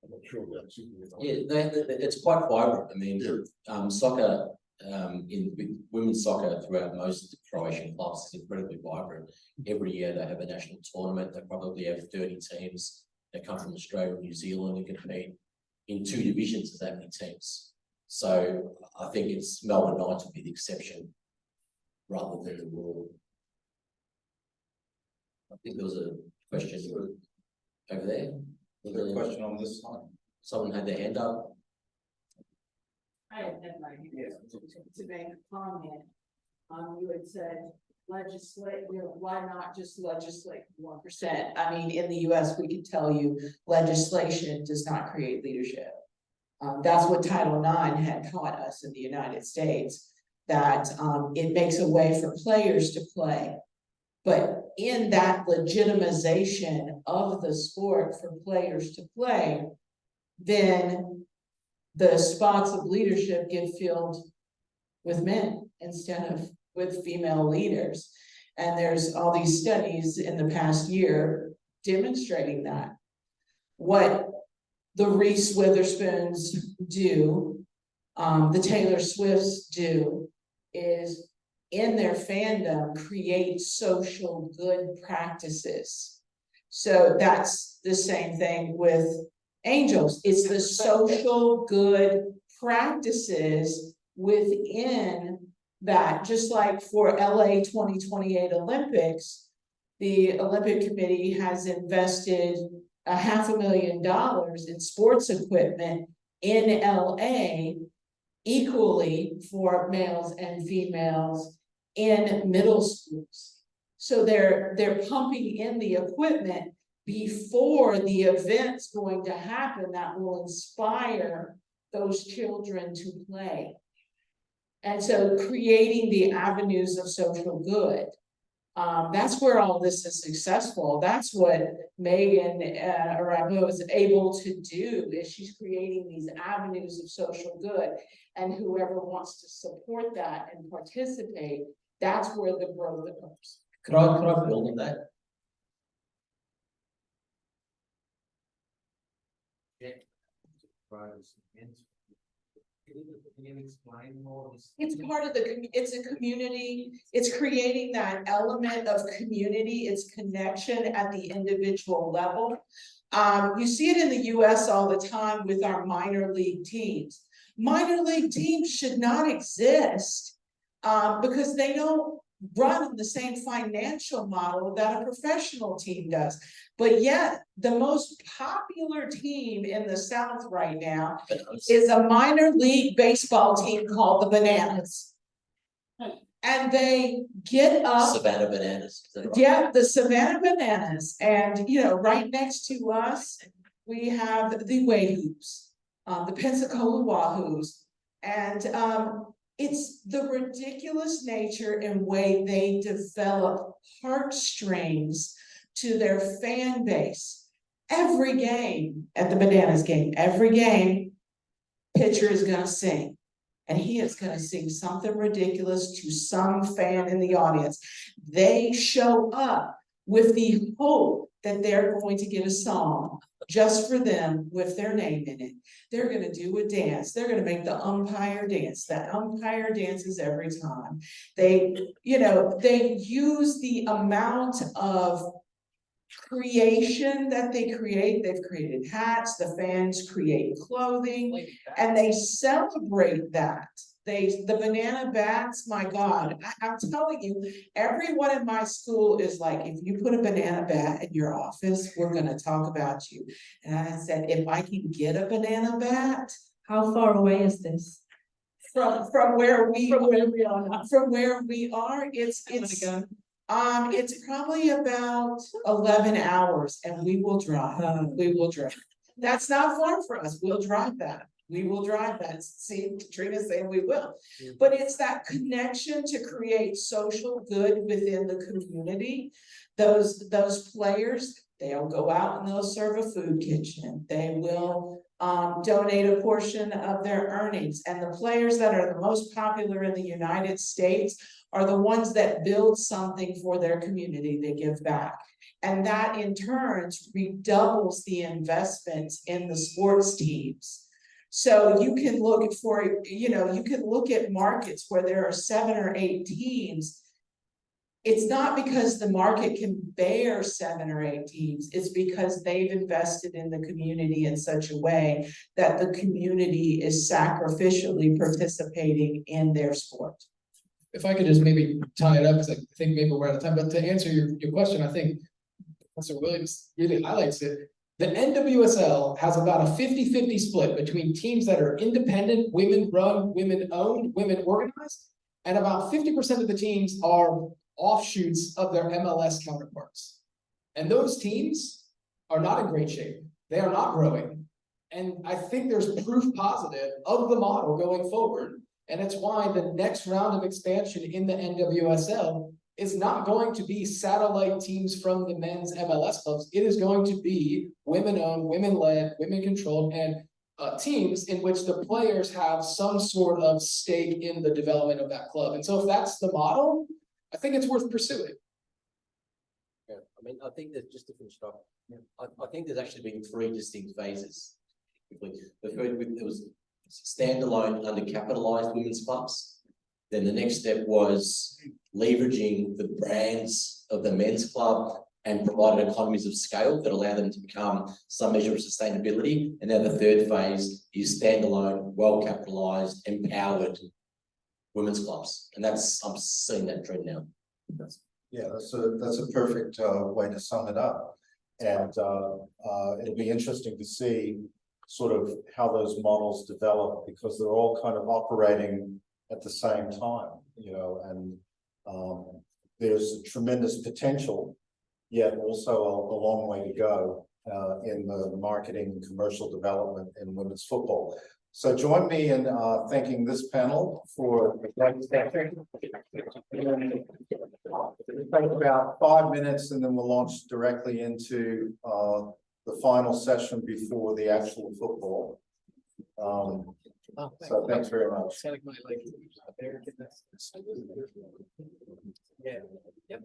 I'm not sure that's.
Yeah, it's quite vibrant. I mean,
Yeah.
soccer, in women's soccer throughout most of the Croatian clubs is incredibly vibrant. Every year they have a national tournament. They probably have 30 teams that come from Australia and New Zealand and compete in 2 divisions of that many teams. So I think it's Melbourne Knights would be the exception rather than the rule. I think there was a question over there.
Was there a question on this side?
Someone had their hand up.
I had my hand to make a comment. You had said legislate, why not just legislate 1%? I mean, in the US, we can tell you legislation does not create leadership. That's what Title IX had taught us in the United States, that it makes a way for players to play. But in that legitimization of the sport for players to play, then the spots of leadership get filled with men instead of with female leaders. And there's all these studies in the past year demonstrating that. What the Reese Witherspoons do, the Taylor Swifts do, is in their fandom create social good practices. So that's the same thing with Angels. It's the social good practices within that. Just like for LA 2028 Olympics, the Olympic Committee has invested $500,000 in sports equipment in LA equally for males and females in middle schools. So they're pumping in the equipment before the event's going to happen that will inspire those children to play. And so creating the avenues of social good. That's where all this is successful. That's what Megan Arapo is able to do, is she's creating these avenues of social good. And whoever wants to support that and participate, that's where the growth occurs.
Could I build on that?
Can you explain more?
It's part of it's a community, it's creating that element of community, it's connection at the individual level. You see it in the US all the time with our minor league teams. Minor league teams should not exist because they don't run the same financial model that a professional team does. But yet the most popular team in the South right now is a minor league baseball team called the Bananas. And they get up.
Savannah Bananas. Right?
Yeah, the Savannah Bananas. And, you know, right next to us, we have the Wahoos, the Pensacola Wahoos. And it's the ridiculous nature and way they develop heartstrings to their fan base. Every game at the Bananas game, every game, pitcher is gonna sing. And he is gonna sing something ridiculous to some fan in the audience. They show up with the hope that they're going to get a song just for them with their name in it. They're gonna do a dance. They're gonna make the umpire dance. The umpire dances every time. They, you know, they use the amount of creation that they create. They've created hats, the fans create clothing, and they celebrate that. The banana bats, my God, I'm telling you, everyone in my school is like, if you put a banana bat in your office, we're gonna talk about you. And I said, if I can get a banana bat.
How far away is this?
From where we are, it's probably about 11 hours, and we will drive. We will drive. That's not far for us. We'll drive that. We will drive that. See, Katrina's saying we will. But it's that connection to create social good within the community. Those players, they'll go out and they'll serve a food kitchen. They will donate a portion of their earnings. And the players that are the most popular in the United States are the ones that build something for their community. They give back. And that in turn redoubles the investment in the sports teams. So you can look for, you can look at markets where there are 7 or 8 teams. It's not because the market can bear 7 or 8 teams. It's because they've invested in the community in such a way that the community is sacrificially participating in their sport.
If I could just maybe tie it up, because I think maybe we're out of time, but to answer your question, I think Professor Williams really highlights it. The NWSL has about a 50-50 split between teams that are independent, women-run, women-owned, women-organized, and about 50% of the teams are offshoots of their MLS counterparts. And those teams are not in great shape. They are not growing. And I think there's proof positive of the model going forward. And it's why the next round of expansion in the NWSL is not going to be satellite teams from the men's MLS clubs. It is going to be women-owned, women-led, women-controlled, and teams in which the players have some sort of stake in the development of that club. And so if that's the model, I think it's worth pursuing.
Yeah, I mean, I think that just to finish off, I think there's actually been 3 distinct phases. The first, there was standalone undercapitalized women's clubs. Then the next step was leveraging the brands of the men's club and provided economies of scale that allow them to become some measure of sustainability. And then the third phase is standalone, well-capitalized, empowered women's clubs. And I'm seeing that trend now.
Yeah, that's a perfect way to sum it up. And it'll be interesting to see sort of how those models develop, because they're all kind of operating at the same time, and there's tremendous potential, yet also a long way to go in the marketing and commercial development in women's football. So join me in thanking this panel for the great session. We'll take about 5 minutes and then we'll launch directly into the final session before the actual football. So thanks very much.
Yeah. Yep.